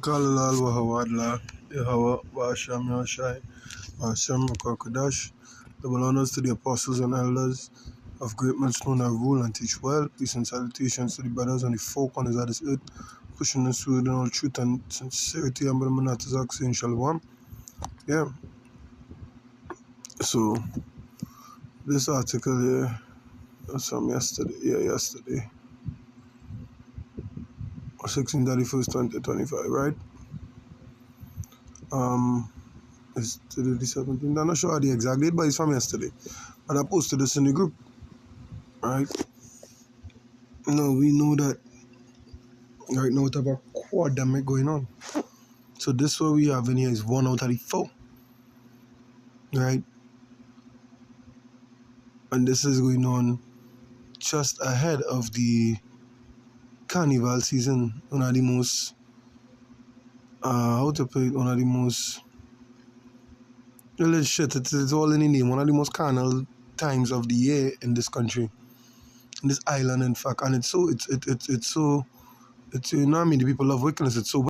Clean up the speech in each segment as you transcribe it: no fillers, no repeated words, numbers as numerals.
Kalilal Wahawadla, Yahawa, Washam Yashai, Washam Kokodash, double honors to the apostles and elders of great men known and rule and teach well. Peace and salutations to the brothers and the folk on this earth, pushing us through in all truth and sincerity and Brahmanatazak saying Shalom. Yeah, so this article here was from yesterday, 16/31st, 2025, right? It's today the 17th. I'm not sure the exact date, but it's from yesterday. And I posted this in the group, right? Now we know that right now we have a quademic going on. So this what we have in here is 1 out of the 4, right? And this is going on just ahead of the carnival season. One of the most, how to put it, one of the most, shit, it's all in the name, one of the most carnal times of the year in this country, in this island, in fact. And it's so, it's you know what I mean, the people love wickedness. It's so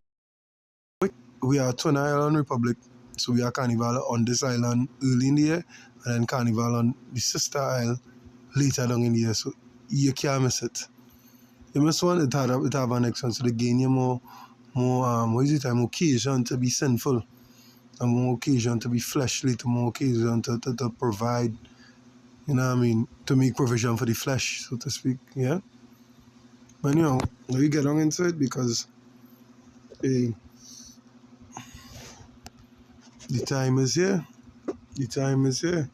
we are Twin Island Republic, so we are carnival on this island early in the year, and then carnival on the sister isle later down in the year. So you can't miss it. You miss one, it have an next one, so they gain you more occasion to be sinful, and more occasion to be fleshly, to more occasion to provide, you know what I mean, to make provision for the flesh, so to speak, yeah? But you know, we get on into it because, hey, the time is here. The time is here.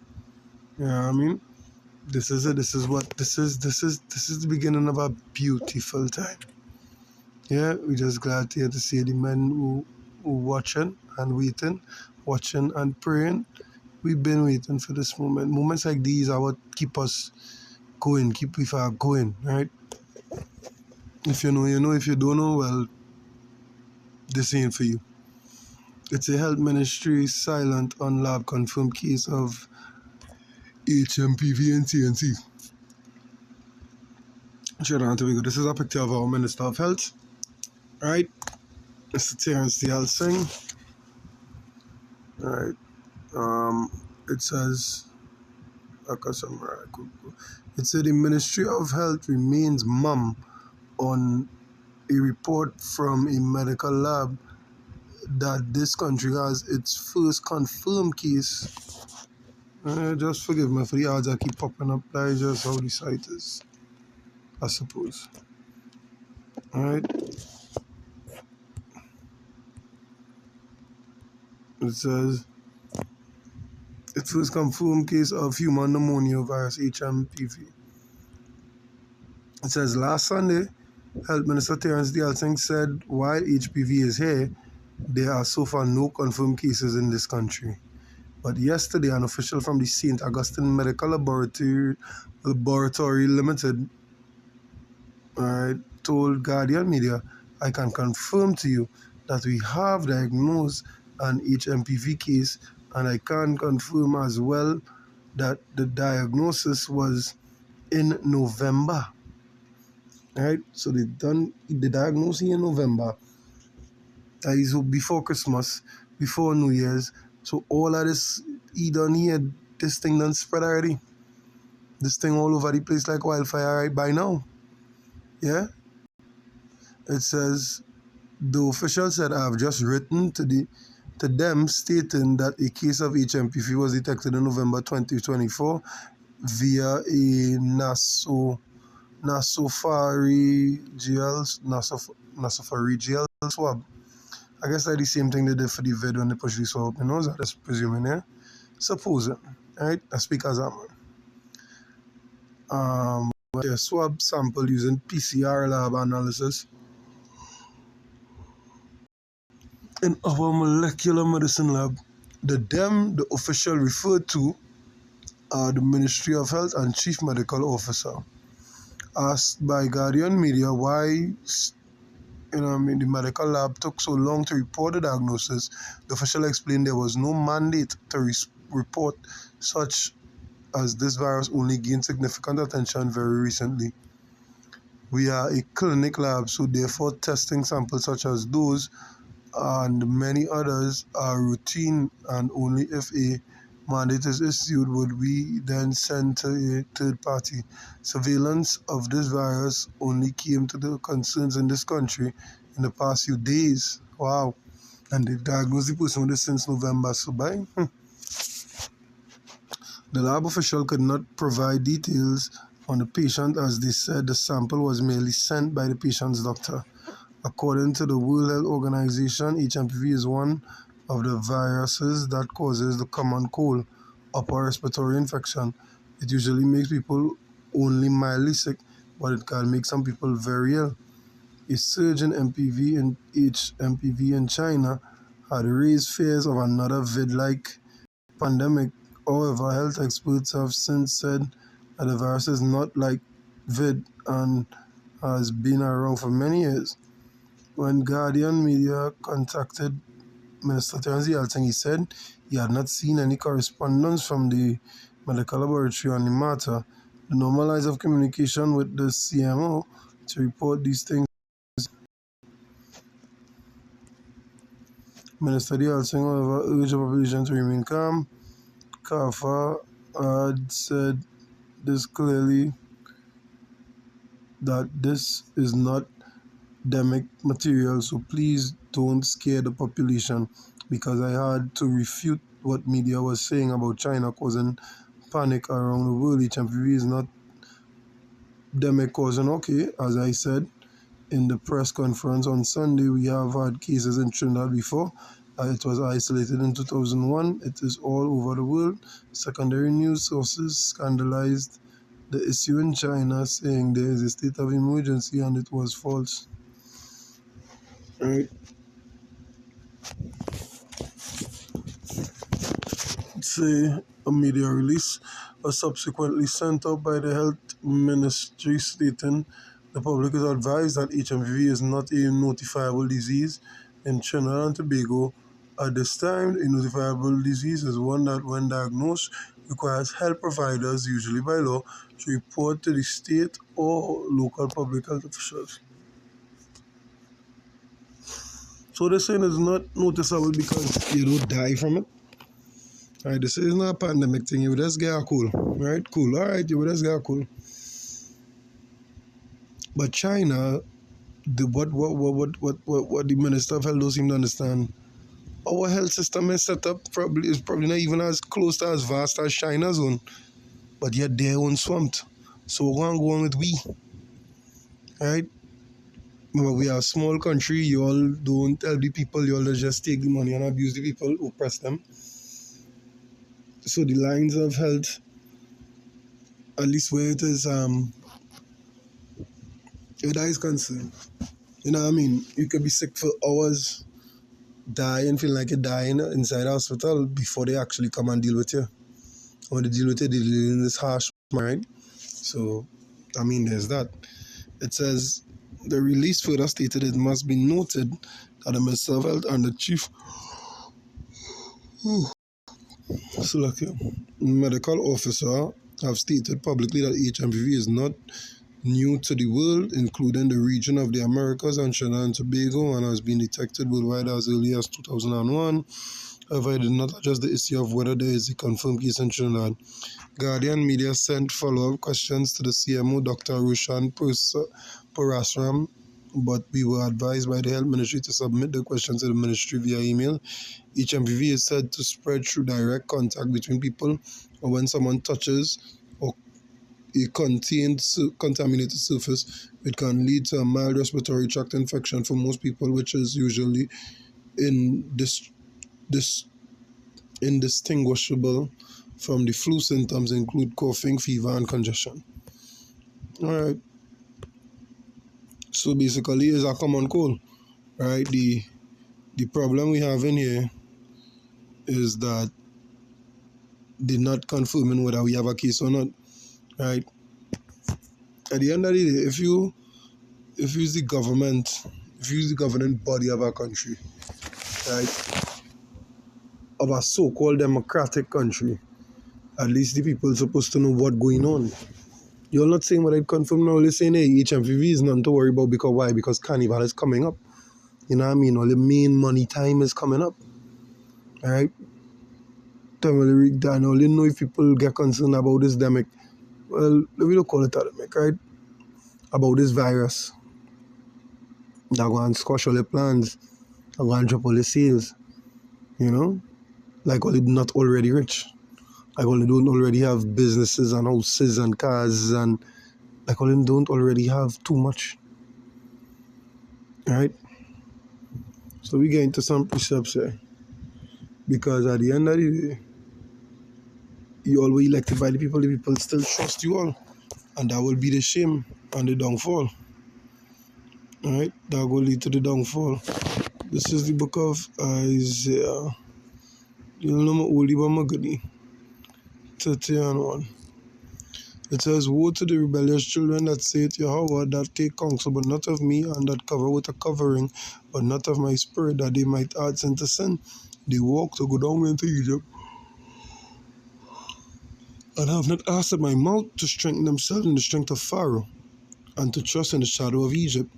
You know what I mean? This is it. This is the beginning of a beautiful time. Yeah, we're just glad here to see the men who watching and waiting, watching and praying. We've been waiting for this moment. Moments like these are what keep us going, keep we far going, right? If you know, you know. If you don't know, well, this ain't for you. It's a health ministry silent on lab confirmed case of HMPV and TNC. This is a picture of our Minister of Health, right? Mr. Terence Singh. Right. It says, it said the Ministry of Health remains mum on a report from a medical lab that this country has its first confirmed case. Just forgive me for the odds that keep popping up. That is just how the site is, I suppose. Alright. It says its first confirmed case of human pneumonia virus, HMPV. It says last Sunday, Health Minister Terence Singh said while HPV is here, there are so far no confirmed cases in this country. But yesterday, an official from the St. Augustine Medical Laboratory Limited told Guardian Media, I can confirm to you that we have diagnosed an HMPV case, and I can confirm as well that the diagnosis was in November. Right? So they done the diagnosis in November. That is before Christmas, before New Year's. So all of this, he done here, this thing done spread already. This thing all over the place like wildfire right by now. Yeah? It says, the official said, I have just written to them stating that a case of HMPV was detected in November 2024 via a nasopharyngeal swab. I guess that's the same thing they did for the vid when they pushed the swab up the nose. I'm just presuming, yeah? Supposing, right? I speak as a man. A swab sample using PCR lab analysis in our molecular medicine lab. The official referred to are the Ministry of Health and Chief Medical Officer. Asked by Guardian Media why the medical lab took so long to report the diagnosis, the official explained there was no mandate to report such as this virus only gained significant attention very recently. We are a clinic lab, so therefore testing samples such as those and many others are routine, and only if a mandate is issued would we then send to a third party. Surveillance of this virus only came to the concerns in this country in the past few days. Wow. And they diagnosed the person with this since November. So by the lab official could not provide details on the patient, as they said the sample was merely sent by the patient's doctor. According to the World Health Organization, HMPV is one of the viruses that causes the common cold, upper respiratory infection. It usually makes people only mildly sick, but it can make some people very ill. A surge in MPV and HMPV in China had raised fears of another vid-like pandemic. However, health experts have since said that the virus is not like vid and has been around for many years. When Guardian Media contacted Minister Terence Yalting, he said he had not seen any correspondence from the medical laboratory on the matter. The normal lines of communication with the CMO to report these things. Minister Yalting, however, urged the population to remain calm. Kafa had said this clearly that this is not demic material, so please don't scare the population, because I had to refute what media was saying about China causing panic around the world. HMPV is not demic causing. Okay, as I said in the press conference on Sunday, we have had cases in Trinidad before. It was isolated in 2001. It is all over the world. Secondary news sources scandalized the issue in China, saying there is a state of emergency, and it was false. Right? Say a media release was subsequently sent out by the health ministry stating the public is advised that HMV is not a notifiable disease in Trinidad and Tobago. At this time, a notifiable disease is one that, when diagnosed, requires health providers, usually by law, to report to the state or local public health officials. So they're saying it's not noticeable because you don't die from it. Right, this is not a pandemic thing. You just get a cool, right? Cool. All right, you just get a cool. But China, what the Minister of Health don't seem to understand. Our health system is set up probably not even as close to as vast as China's own, but yet their own swamped. So we're gonna go on with we, right? Remember, we are a small country. You all don't tell the people. You all just take the money and abuse the people, oppress them. So the lines of health, at least where it is, where that is concerned, you know what I mean? You could be sick for hours, die and feel like you're dying inside the hospital before they actually come and deal with you. When they deal with you, they deal in this harsh manner, right? So, I mean, there's that. It says, the release further stated it must be noted that the Minister of Health and the Chief Medical Officer have stated publicly that HMPV is not new to the world, including the region of the Americas and Trinidad and Tobago, and has been detected worldwide as early as 2001. However, it did not address the issue of whether there is a confirmed case in Trinidad. Guardian Media sent follow-up questions to the CMO, Dr. Roshan Parasram, but we were advised by the Health Ministry to submit the questions to the Ministry via email. HMPV is said to spread through direct contact between people, or when someone touches or a contaminated surface. It can lead to a mild respiratory tract infection for most people, which is usually indistinguishable from the flu. Symptoms include coughing, fever, and congestion. All right. So basically, it's a common cold, right? The problem we have in here is that they're not confirming whether we have a case or not, right? At the end of the day, if you use the government, if you use the governing body of our country, right, of a so-called democratic country, at least the people are supposed to know what's going on. You're not saying what I confirm now. You're saying, hey, HMPV is nothing to worry about, because why? Because Carnival is coming up. You know what I mean? All the main money time is coming up. Alright? I only know if people get concerned about this demic. Well, we don't call it a demic, right? About this virus. They're going to squash all the plans. They're going to drop all the sales. You know? Like all the not already rich. Like all they don't already have businesses and houses and cars, and like all them don't already have too much. Right? So we get into some precepts here. Because at the end of the day, you all were elected by the people still trust you all. And that will be the shame and the downfall. Alright? That will lead to the downfall. This is the book of Isaiah. You'll know my oldie but my goodie. 30 and 1. It says, Woe to the rebellious children that say to Yahweh, that take counsel, but not of me, and that cover with a covering, but not of my spirit, that they might add sin to sin. They walk to go down into Egypt, and have not asked at my mouth to strengthen themselves in the strength of Pharaoh, and to trust in the shadow of Egypt.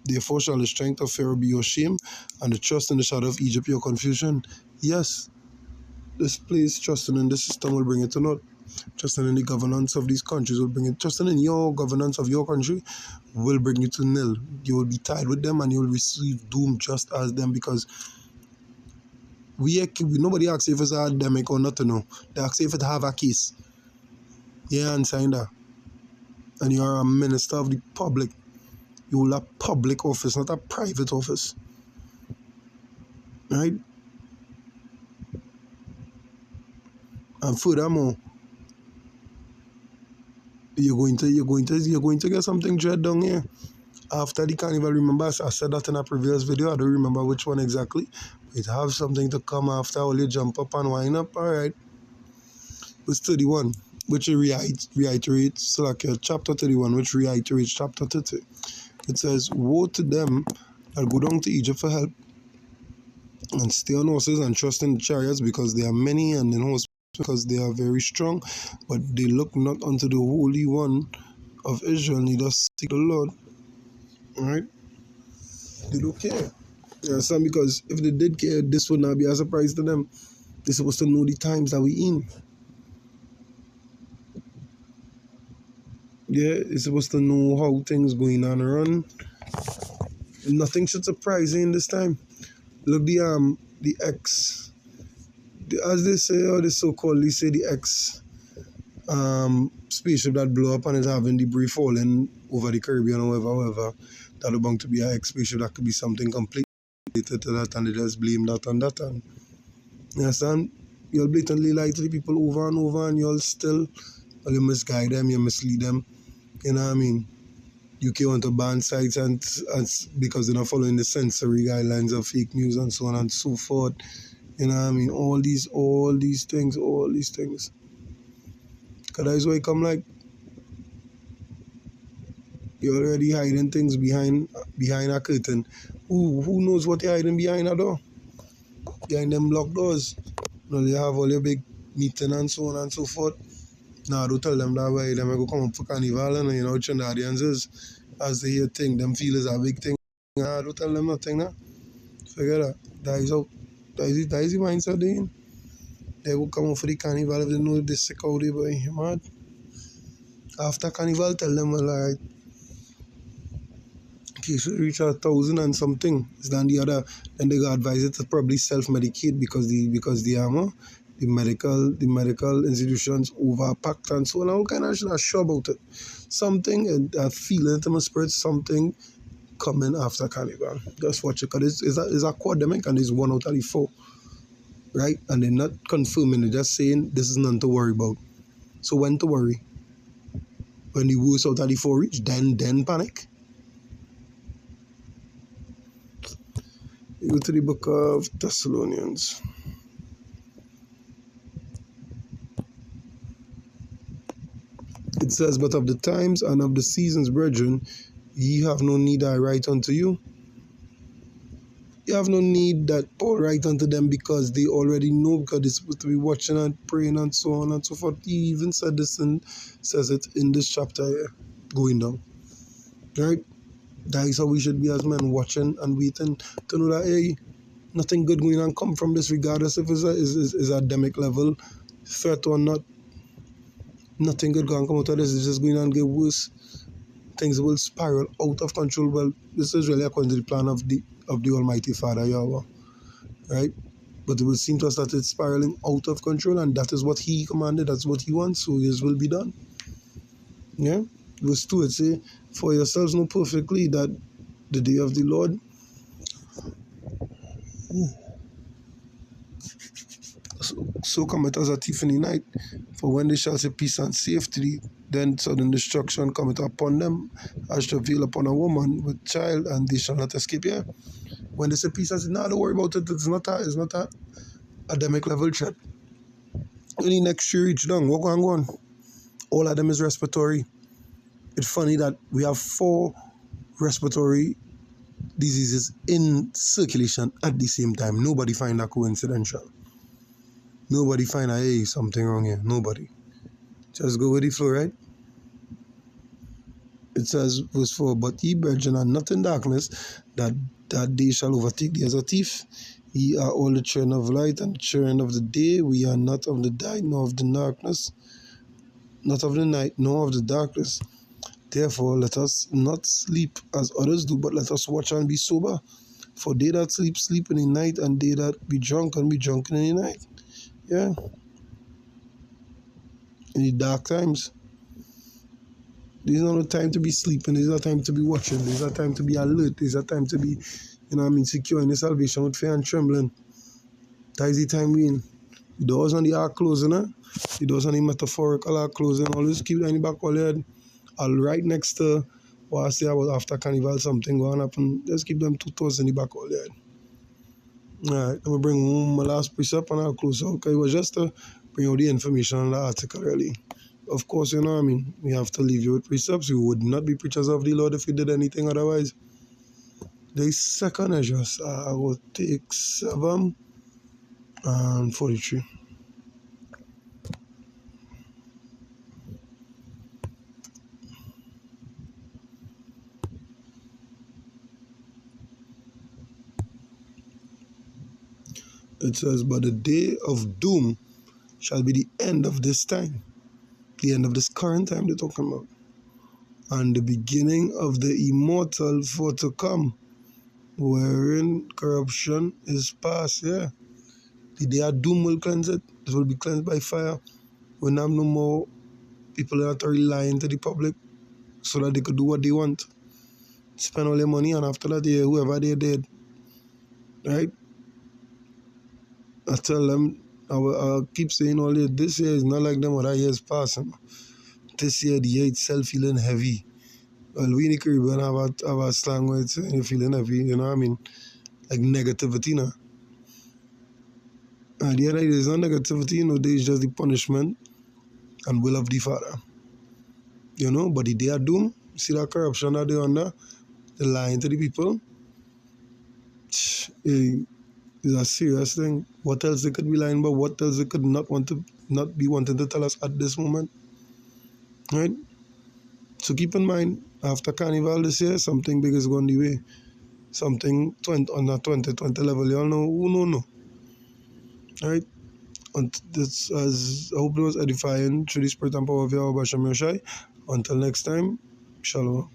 Therefore shall the strength of Pharaoh be your shame, and the trust in the shadow of Egypt your confusion. Yes, this place, trusting in this system will bring it to naught. Trusting in the governance of these countries will bring it. Trusting in your governance of your country will bring you to nil. You will be tied with them and you will receive doom just as them, because nobody asks if it's a pandemic or not to know. They ask if it have a case. Yeah, and sign that. And you are a minister of the public. You will have public office, not a private office. Right? And furthermore, you're going to get something dread down here. After the carnival, remember I said that in a previous video, I don't remember which one exactly. It have something to come after all you jump up and wind up. Alright. It's 31, which reiterates, so like chapter 31, which reiterates chapter 30. It says, Woe to them that go down to Egypt for help, and stay on horses and trust in the chariots, because they are many, and in horse because they are very strong, but they look not unto the Holy One of Israel, neither seek the Lord. Alright? They don't care. You understand? Because if they did care, this would not be a surprise to them. They're supposed to know the times that we in. Yeah, they're supposed to know how things going on around. Nothing should surprise you in this time. Look, the X, as they say, or the so-called, they say the X spaceship that blew up and is having debris falling over the Caribbean or wherever, that are bound to be an X spaceship. That could be something completely related to that, and they just blame that on that. And you understand? You'll blatantly lie to the people over and over, and you'll still, well, you misguide them, you mislead them. You know what I mean? UK want to ban sites and because they're not following the censoring guidelines of fake news and so on and so forth. You know what I mean? All these things. Because that's why I come like, you're already hiding things behind a curtain. Who knows what you're hiding behind a door? Behind them locked doors. You know, they have all your big meeting and so on and so forth. Nah, don't tell them that way. Them go come up for carnival, and you know Trinidadians is, as they hear thing, them feel is a big thing. Nah, don't tell them nothing, nah. Forget that. That is out. That is the mindset they in. They go come up for the carnival if they know they sick out there, boy. You mad? After carnival, tell them, well, alright, in case you reach 1,000 and something, then they got advised to probably self-medicate because the medical institutions overpacked and so on. All kind of shit. I'm sure about it. Something, I feel it in my spirit, something coming after carnival. Just watch it, because it's a quademic and it's 1 out of the 4. Right? And they're not confirming, they're just saying this is nothing to worry about. So when to worry? When the worst out of the 4 reach, then panic. You go to the book of Thessalonians. It says, But of the times and of the seasons, brethren, ye have no need I write unto you. You have no need that Paul write unto them, because they already know, because they're supposed to be watching and praying and so on and so forth. He even said this and says it in this chapter here, going down. Right? That is how we should be as men, watching and waiting to know that, hey, nothing good going on come from this, regardless if it's is academic level threat or not. Nothing good going to come out of this. It's just going on get worse. Things will spiral out of control. Well, this is really according to the plan of the Almighty Father Yahweh, right? But it will seem to us that it's spiraling out of control, and that is what He commanded. That's what He wants. So His will be done. Yeah. Verse 2, it say, "For yourselves know perfectly that the day of the Lord so cometh as a thief in the night. For when they shall say peace and safety, then sudden destruction cometh upon them, as travail upon a woman with child, and they shall not escape." Yeah. When they say peace and safety, nah, don't worry about it. It's not a academic level threat. Only next year each down. What going on? All of them is respiratory. It's funny that we have 4 respiratory diseases in circulation at the same time. Nobody find that coincidental. Nobody find that, hey, something wrong here. Nobody. Just go with the flow, right? It says, verse 4, "But ye, brethren, are not in darkness, that day shall overtake thee as a thief. Ye are all the children of light and children of the day. We are not of the night, nor of the darkness, not of the night, nor of the darkness. Therefore, let us not sleep as others do, but let us watch and be sober. For they that sleep, sleep in the night, and they that be drunken, be drunken in the night." Yeah. In the dark times. This is not a time to be sleeping. This is not time to be watching. This is not time to be alert. This is a time to be, securing your salvation with fear and trembling. That is the time we in. The doors on the ark closing, the doors on the metaphorical ark closing. Always keep that in the back of your head. I'll right next to what I say about after carnival, something going to happen. Just keep them 2 thoughts in the back of your head. Alright, I'm going to bring home my last precept and I'll close out. Okay, it was just to bring out the information on the article, really. Of course, we have to leave you with precepts. We would not be preachers of the Lord if we did anything otherwise. The second address, I will take 7 and 43. It says, "But the day of doom shall be the end of this time," the end of this current time they're talking about, "and the beginning of the immortal for to come, wherein corruption is past." Yeah. The day of doom will cleanse it. It will be cleansed by fire. When I'm no more people that are lying to the public so that they could do what they want. Spend all their money, and after that, whoever they did, right? I tell them, I keep saying all this year is not like them other years passing. This year, the year itself feeling heavy. Well, we in the Caribbean have a slang where it's feeling heavy, like negativity now. At the end of the day, there's no negativity, there's just the punishment and will of the Father. But the day of doom, see that corruption that they're under, the lying to the people, it's a serious thing. What else they could be lying about? What else they could not be wanting to tell us at this moment? Right? So keep in mind, after Carnival this year, something big is going the way. Something on the 2020 level. You all know who no. Right? And this, as I hope it was edifying through the spirit and power of Yahweh Bashem Yoshai. Until next time, Shalom.